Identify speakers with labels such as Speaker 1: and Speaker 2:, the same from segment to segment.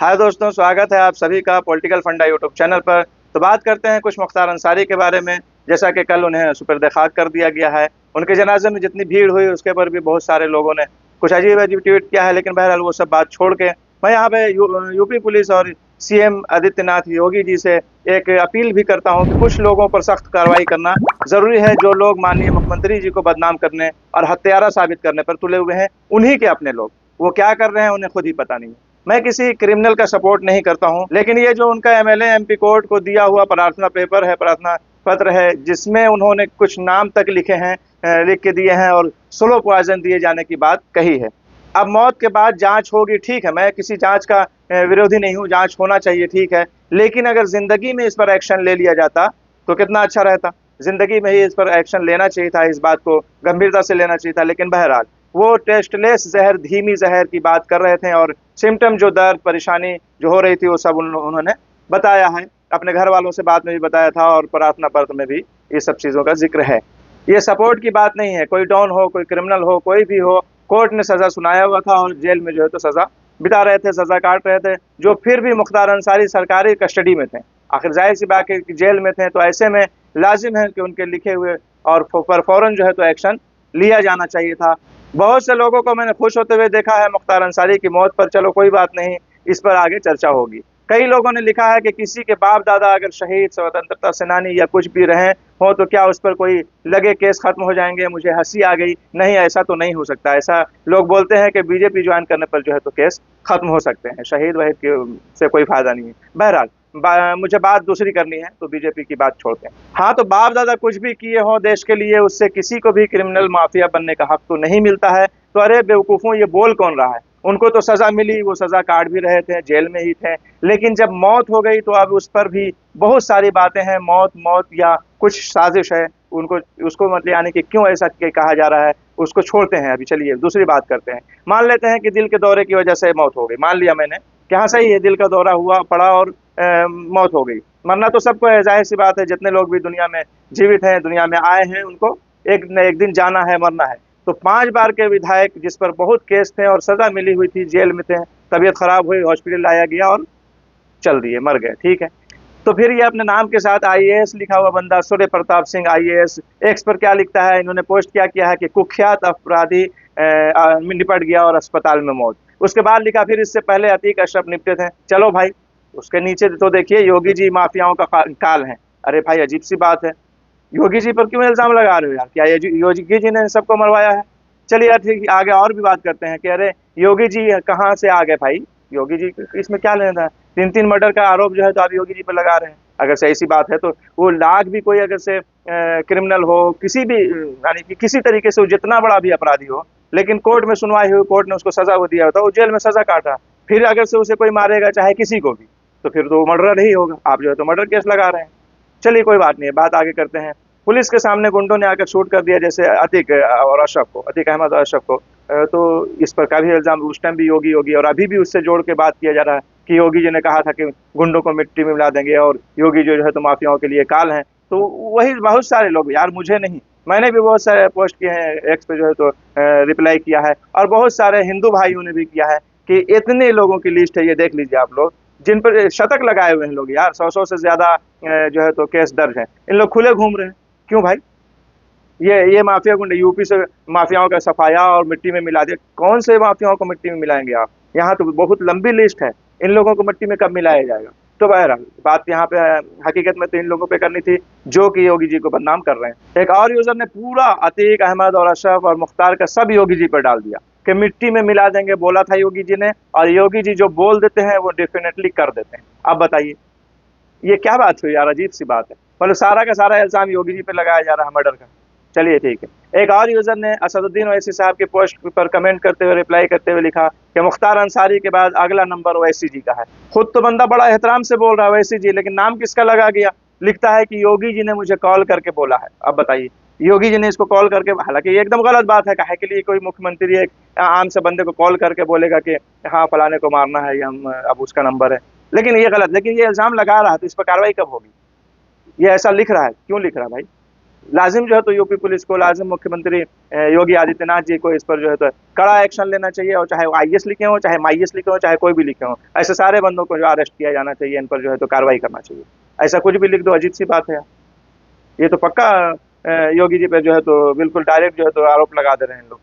Speaker 1: हाय दोस्तों, स्वागत है आप सभी का पॉलिटिकल फंडा यूट्यूब चैनल पर। तो बात करते हैं कुछ मुख्तार अंसारी के बारे में। जैसा कि कल उन्हें सुपुर्द खाक कर दिया गया है। उनके जनाजे में जितनी भीड़ हुई उसके पर भी बहुत सारे लोगों ने कुछ अजीब अजीब ट्वीट किया है, लेकिन बहरहाल वो सब बात छोड़ के मैं यहाँ पे यूपी पुलिस और सीएम आदित्यनाथ योगी जी से एक अपील भी करता हूँ कि कुछ लोगों पर सख्त कार्रवाई करना जरूरी है। जो लोग माननीय मुख्यमंत्री जी को बदनाम करने और हत्यारा साबित करने पर तुले हुए हैं, उन्हीं के अपने लोग वो क्या कर रहे हैं उन्हें खुद ही पता नहीं है। मैं किसी क्रिमिनल का सपोर्ट नहीं करता हूं, लेकिन ये जो उनका एमएलए एमपी कोर्ट को दिया हुआ प्रार्थना पेपर है, प्रार्थना पत्र है, जिसमें उन्होंने कुछ नाम तक लिखे हैं, लिख के दिए हैं और स्लो पॉइजन दिए जाने की बात कही है। अब मौत के बाद जांच होगी, ठीक है, मैं किसी जांच का विरोधी नहीं हूं, जांच होना चाहिए, ठीक है, लेकिन अगर जिंदगी में इस पर एक्शन ले लिया जाता तो कितना अच्छा रहता। जिंदगी में ही इस पर एक्शन लेना चाहिए था, इस बात को गंभीरता से लेना चाहिए था। लेकिन बहरहाल वो टेस्टलेस जहर, धीमी जहर की बात कर रहे थे और सिम्टम जो दर्द परेशानी जो हो रही थी वो सब उन्होंने बताया है। अपने घर वालों से बात में भी बताया था और प्रार्थना पत्र में भी ये सब चीजों का जिक्र है। ये सपोर्ट की बात नहीं है। कोई डॉन हो, कोई क्रिमिनल हो, कोई भी हो, कोर्ट ने सजा सुनाया हुआ था और जेल में जो है तो सजा बिता रहे थे, सजा काट रहे थे, जो फिर भी मुख्तार अंसारी सरकारी कस्टडी में थे। आखिर जाहिर सी बात है कि जेल में थे, तो ऐसे में लाजिम है कि उनके लिखे हुए और पर फौरन जो है तो एक्शन लिया जाना चाहिए था। बहुत से लोगों को मैंने खुश होते हुए देखा है मुख्तार अंसारी की मौत पर। चलो कोई बात नहीं, इस पर आगे चर्चा होगी। कई लोगों ने लिखा है कि किसी के बाप दादा अगर शहीद, स्वतंत्रता सेनानी या कुछ भी रहे हो तो क्या उस पर कोई लगे केस खत्म हो जाएंगे। मुझे हंसी आ गई। नहीं, ऐसा तो नहीं हो सकता। ऐसा लोग बोलते हैं कि बीजेपी ज्वाइन करने पर जो है तो केस खत्म हो सकते हैं। शहीद वहीद से कोई फायदा नहीं है। बहरहाल मुझे बात दूसरी करनी है, तो बीजेपी की बात छोड़ते हैं। हाँ, तो बाप दादा कुछ भी किए हो देश के लिए, उससे किसी को भी क्रिमिनल माफिया बनने का हक तो नहीं मिलता है। तो अरे बेवकूफों, ये बोल कौन रहा है। उनको तो सजा मिली, वो सजा काट भी रहे थे, जेल में ही थे, लेकिन जब मौत हो गई तो अब उस पर भी बहुत सारी बातें हैं। मौत मौत या कुछ साजिश है, उनको उसको मतलब यानी कि क्यों ऐसा कहा जा रहा है, उसको छोड़ते हैं। अभी चलिए दूसरी बात करते हैं। मान लेते हैं कि दिल के दौरे की वजह से मौत हो गई, मान लिया मैंने कि हाँ सही है, दिल का दौरा हुआ पड़ा और मौत हो गई। मरना तो सबको है, जाहिर सी बात है। जितने लोग भी दुनिया में जीवित हैं, दुनिया में आए हैं, उनको एक न एक दिन जाना है, मरना है। तो 5 बार के विधायक जिस पर बहुत केस थे और सजा मिली हुई थी, जेल में थे, तबीयत खराब हुई, हॉस्पिटल लाया गया और चल दिए, मर गए, ठीक है। तो फिर ये अपने नाम के साथ आईएएस लिखा हुआ बंदा सूर्य प्रताप सिंह आईएएस, एक्स पर क्या लिखता है, इन्होंने पोस्ट क्या किया है कि कुख्यात अपराधी निपट गया और अस्पताल में मौत। उसके बाद लिखा फिर इससे पहले अतीक अशरफ निपटे थे। चलो भाई, उसके नीचे तो देखिए योगी जी माफियाओं का काल है। अरे भाई, अजीब सी बात है। योगी जी पर क्यों इल्जाम लगा रहे हो यार? क्या योगी जी ने सबको मरवाया है? चलिए यार ठीक, आगे और भी बात करते हैं कि अरे योगी जी कहाँ से आ गए भाई। योगी जी इसमें क्या लेना था? 3-3 मर्डर का आरोप जो है तो आप योगी जी पर लगा रहे हैं। अगर से ऐसी बात है तो वो लाख भी कोई अगर से क्रिमिनल हो, किसी भी यानी कि किसी तरीके से वो जितना बड़ा भी अपराधी हो, लेकिन कोर्ट में सुनवाई हुई, कोर्ट ने उसको सजा वो दिया होता, वो जेल में सजा काटा, फिर अगर से उसे कोई मारेगा चाहे किसी को भी, तो फिर तो वो मर्डर ही होगा। आप जो है तो मर्डर केस लगा रहे हैं। चलिए कोई बात नहीं है, बात आगे करते हैं। पुलिस के सामने गुंडों ने आकर शूट कर दिया, जैसे अतीक और अशरफ को, अतीक अहमद और अशरफ को। तो इस पर का भी इल्जाम उस टाइम भी योगी योगी और अभी भी उससे जोड़ के बात किया जा रहा है कि योगी जी ने कहा था कि गुंडों को मिट्टी में मिला देंगे और योगी जो है तो माफियाओं के लिए काल है। तो वही बहुत सारे लोग, यार मुझे नहीं, मैंने भी बहुत सारे पोस्ट किए हैं एक्स पे जो है तो रिप्लाई किया है, और बहुत सारे हिंदू भाइयों ने भी किया है कि इतने लोगों की लिस्ट है, ये देख लीजिए आप लोग, जिन पर शतक लगाए हुए हैं लोग। यार 100 से ज्यादा जो है तो केस दर्ज है। इन लोग खुले घूम रहे हैं, क्यों भाई? ये माफिया गुंडे यूपी से माफियाओं का सफाया और मिट्टी में मिला दिया। कौन से माफियाओं को मिट्टी में मिलाएंगे आप? यहाँ तो बहुत लंबी लिस्ट है, इन लोगों को मिट्टी में कब मिलाया जाएगा? तो बहरहाल बात यहाँ पे हकीकत में तो इन लोगों पे करनी थी जो कि योगी जी को बदनाम कर रहे हैं। एक और यूजर ने पूरा अतीक अहमद और अशरफ और मुख्तार का सब योगी जी पर डाल दिया कि मिट्टी में मिला देंगे, बोला था योगी जी ने, और योगी जी जो बोल देते हैं वो डेफिनेटली कर देते हैं। अब बताइए ये क्या बात हुई यार? अजीब सी बात है। मतलब सारा का सारा इल्जाम योगी जी पे लगाया जा रहा है मर्डर का। चलिए ठीक है। एक और यूजर ने असदुद्दीन ओवैसी साहब के पोस्ट पर कमेंट करते हुए, रिप्लाई करते हुए लिखा कि मुख्तार अंसारी के बाद अगला नंबर ओवैसी जी का है। खुद तो बंदा बड़ा एहतराम से बोल रहा है ओवैसी जी, लेकिन नाम किसका लगा गया? लिखता है कि योगी जी ने मुझे कॉल करके बोला है। अब बताइए, योगी जी ने इसको कॉल करके, हालांकि ये एकदम गलत बात है, काहे के लिए कोई मुख्यमंत्री एक आम से बंदे को कॉल करके बोलेगा कि हाँ फलाने को मारना है या अब उसका नंबर है। लेकिन ये गलत, लेकिन ये इल्जाम लगा रहा है तो इस पर कार्रवाई कब होगी? ये ऐसा लिख रहा है, क्यों लिख रहा है भाई? लाजिम जो है तो यूपी पुलिस को, लाजिम मुख्यमंत्री योगी आदित्यनाथ जी को इस पर जो है तो कड़ा एक्शन लेना चाहिए, और चाहे वो आईएएस लिखे हो, चाहे माईएएस लिखे हो, चाहे कोई भी लिखे हो, ऐसे सारे बंदों को जो अरेस्ट किया जाना चाहिए, इन पर जो है तो कार्रवाई करना चाहिए। ऐसा कुछ भी लिख दो, अजीब सी बात है। ये तो पक्का योगी जी पे जो है तो बिल्कुल डायरेक्ट जो है तो आरोप लगा दे रहे हैं लोग।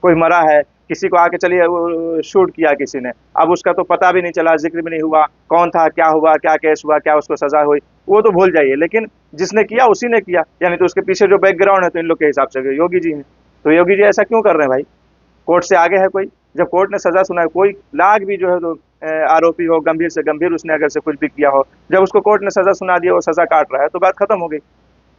Speaker 1: कोई मरा है, किसी को आके चलिए वो शूट किया किसी ने, अब उसका तो पता भी नहीं चला, जिक्र भी नहीं हुआ, कौन था, क्या हुआ, क्या केस हुआ, क्या उसको सजा हुई, वो तो भूल जाइए, लेकिन जिसने किया उसी ने किया, यानी तो उसके पीछे जो बैकग्राउंड है तो इन लोग के हिसाब से योगी जी हैं। तो योगी जी ऐसा क्यों कर रहे हैं भाई? कोर्ट से आगे है कोई? जब कोर्ट ने सजा सुनाई, कोई लाख भी जो है तो आरोपी हो, गंभीर से गंभीर उसने अगर से कुछ भी किया हो, जब उसको कोर्ट ने सजा सुना दिया, वो सजा काट रहा है, तो बात खत्म हो गई।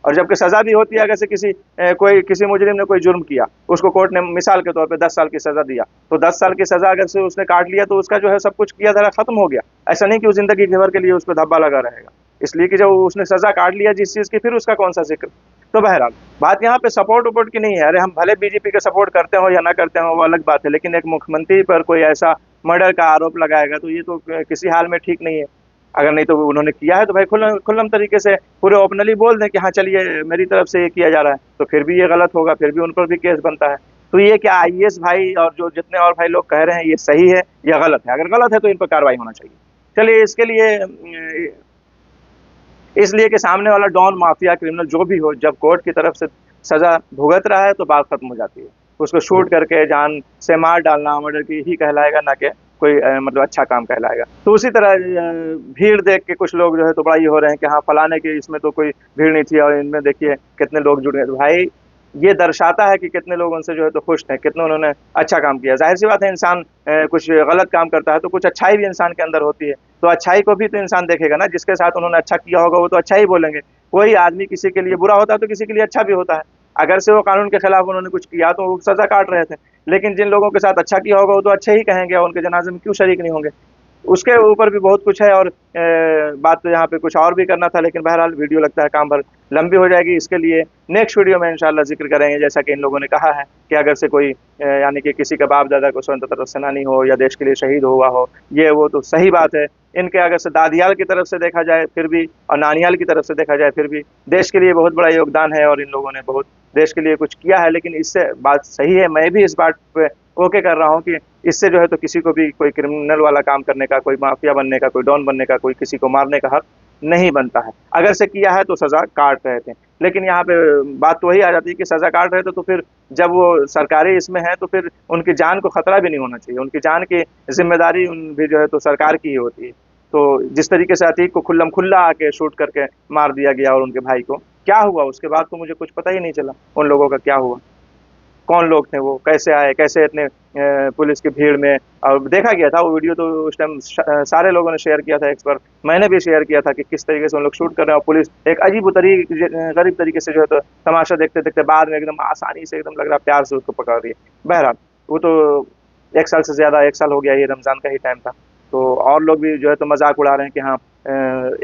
Speaker 1: और जबकि सजा भी होती है, अगर से कोई किसी मुजरिम ने कोई जुर्म किया, उसको कोर्ट ने मिसाल के तौर पे 10 साल की सजा दिया, तो 10 साल की सजा अगर से उसने काट लिया, तो उसका जो है सब कुछ किया धरा खत्म हो गया। ऐसा नहीं कि वो जिंदगी भर के लिए उस पर धब्बा लगा रहेगा, इसलिए कि जब उसने सजा काट लिया जिस चीज की, फिर उसका कौन सा जिक्र। तो बहरहाल बात यहाँ पे सपोर्ट वपोर्ट की नहीं है। अरे हम भले बीजेपी का सपोर्ट करते हो या ना करते हो वो अलग बात है, लेकिन एक मुख्यमंत्री पर कोई ऐसा मर्डर का आरोप लगाएगा तो ये तो किसी हाल में ठीक नहीं है। अगर नहीं तो उन्होंने किया है तो भाई खुल्लम तरीके से पूरे ओपनली बोल दें कि हाँ चलिए मेरी तरफ से ये किया जा रहा है, तो फिर भी ये गलत होगा, फिर भी उन पर भी केस बनता है। तो ये क्या आईएएस भाई और जो जितने और भाई लोग कह रहे हैं ये सही है या गलत है? अगर गलत है तो इन पर कार्रवाई होना चाहिए। चलिए इसके लिए इसलिए कि सामने वाला डॉन, माफिया, क्रिमिनल जो भी हो, जब कोर्ट की तरफ से सजा भुगत रहा है तो बात खत्म हो जाती है। उसको शूट करके जान से मार डालना मर्डर की ही कहलाएगा, ना कि कोई मतलब अच्छा काम कहलाएगा। तो उसी तरह भीड़ देख के कुछ लोग जो है तो बड़ा ये हो रहे हैं कि हाँ फलाने के इसमें तो कोई भीड़ नहीं थी और इनमें देखिए कितने लोग जुड़ गए। तो भाई ये दर्शाता है कि कितने लोग उनसे जो है तो खुश थे, कितने उन्होंने अच्छा काम किया। जाहिर सी बात है, इंसान कुछ गलत काम करता है तो कुछ अच्छाई भी इंसान के अंदर होती है, तो अच्छाई को भी तो इंसान देखेगा ना। जिसके साथ उन्होंने अच्छा किया होगा वो तो अच्छा ही बोलेंगे। कोई आदमी किसी के लिए बुरा होता है तो किसी के लिए अच्छा भी होता है। अगर से वो कानून के खिलाफ उन्होंने कुछ किया तो वो सजा काट रहे थे, लेकिन जिन लोगों के साथ अच्छा किया होगा वो तो अच्छे ही कहेंगे और उनके जनाजे में क्यों शरीक नहीं होंगे। उसके ऊपर भी बहुत कुछ है, और बात तो यहाँ पे कुछ और भी करना था, लेकिन बहरहाल वीडियो लगता है काम भर लंबी हो जाएगी। इसके लिए नेक्स्ट वीडियो में इंशाल्लाह जिक्र करेंगे। जैसा कि इन लोगों ने कहा है कि अगर से कोई यानी कि किसी का बाप दादा को स्वतंत्रता सेनानी हो या देश के लिए शहीद हुआ हो, ये वो तो सही बात है। इनके अगर से दादियाल की तरफ से देखा जाए फिर भी, और नानियाल की तरफ से देखा जाए फिर भी, देश के लिए बहुत बड़ा योगदान है और इन लोगों ने बहुत देश के लिए कुछ किया है। लेकिन इससे बात सही है, मैं भी इस बात पे ओके कर रहा हूँ कि इससे जो है तो किसी को भी कोई क्रिमिनल वाला काम करने का, कोई माफिया बनने का, कोई डॉन बनने का, कोई किसी को मारने का हक नहीं बनता है। अगर से किया है तो सजा काट रहे थे, लेकिन यहाँ पे बात तो वही आ जाती है कि सजा काट रहे थे तो फिर जब वो सरकारी इसमें है तो फिर उनकी जान को खतरा भी नहीं होना चाहिए। उनकी जान की जिम्मेदारी भी जो है तो सरकार की ही होती है। तो जिस तरीके से अतीक को खुल्लम खुल्ला आके शूट करके मार दिया गया और उनके भाई को क्या हुआ उसके बाद तो मुझे कुछ पता ही नहीं चला उन लोगों का क्या हुआ, कौन लोग थे वो, कैसे आए, कैसे इतने पुलिस की भीड़ में। और देखा गया था वो वीडियो तो उस टाइम सारे लोगों ने शेयर किया था, एक बार मैंने भी शेयर किया था कि किस तरीके से उन लोग शूट कर रहे हैं और पुलिस एक अजीब गरीब तरीके से जो है तो तमाशा देखते देखते बाद में एकदम आसानी से, एकदम लग रहा प्यार से उसको पकड़ रही है। बहरहाल वो तो 1 साल से ज्यादा, 1 साल हो गया, ये रमजान का ही टाइम था। तो और लोग भी जो है तो मजाक उड़ा रहे हैं कि हाँ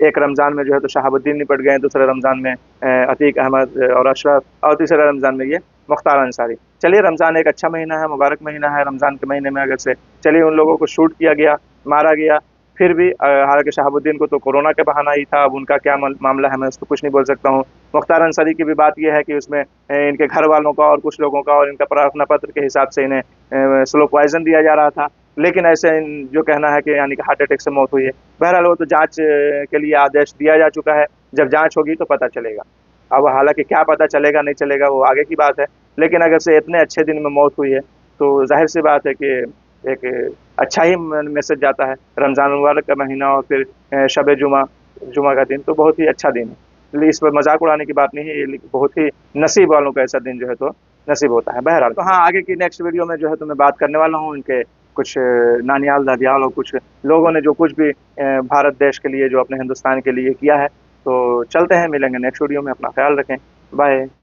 Speaker 1: एक रमजान में जो है तो शहाबुद्दीन निपट गए, दूसरे रमजान में अतीक अहमद और अशरफ, और तीसरे रमजान में ये मुख्तार अंसारी। चलिए रमजान एक अच्छा महीना है, मुबारक महीना है। रमजान के महीने में अगर से चलिए उन लोगों को शूट किया गया, मारा गया, फिर भी हालांकि शहाबुद्दीन को तो कोरोना का बहाना ही था, अब उनका क्या मामला है मैं उसको कुछ नहीं बोल सकता हूँ। मुख्तार अंसारी की भी बात यह है कि उसमें इनके घर वालों का और कुछ लोगों का और इनका प्रार्थना पत्र के हिसाब से इन्हें स्लो पॉइजन दिया जा रहा था, लेकिन ऐसे जो कहना है कि यानी कि हार्ट अटैक से मौत हुई है। बहरहाल वो तो जांच के लिए आदेश दिया जा चुका है, जब जांच होगी तो पता चलेगा। अब हालांकि क्या पता चलेगा नहीं चलेगा वो आगे की बात है, लेकिन अगर से इतने अच्छे दिन में मौत हुई है तो जाहिर सी बात है कि एक अच्छा ही मैसेज जाता है। रमजान मुबारक का महीना और फिर शब जुमा, जुमा का दिन तो बहुत ही अच्छा दिन है। इस पर मजाक उड़ाने की बात नहीं है, ये बहुत ही नसीब वालों का ऐसा दिन जो है तो नसीब होता है। बहरहाल तो हाँ, आगे की नेक्स्ट वीडियो में जो है तो मैं बात करने वाला हूँ इनके कुछ नानियाल दादियाल और कुछ लोगों ने जो कुछ भी भारत देश के लिए, जो अपने हिंदुस्तान के लिए किया है। तो चलते हैं, मिलेंगे नेक्स्ट वीडियो में। अपना ख्याल रखें, बाय।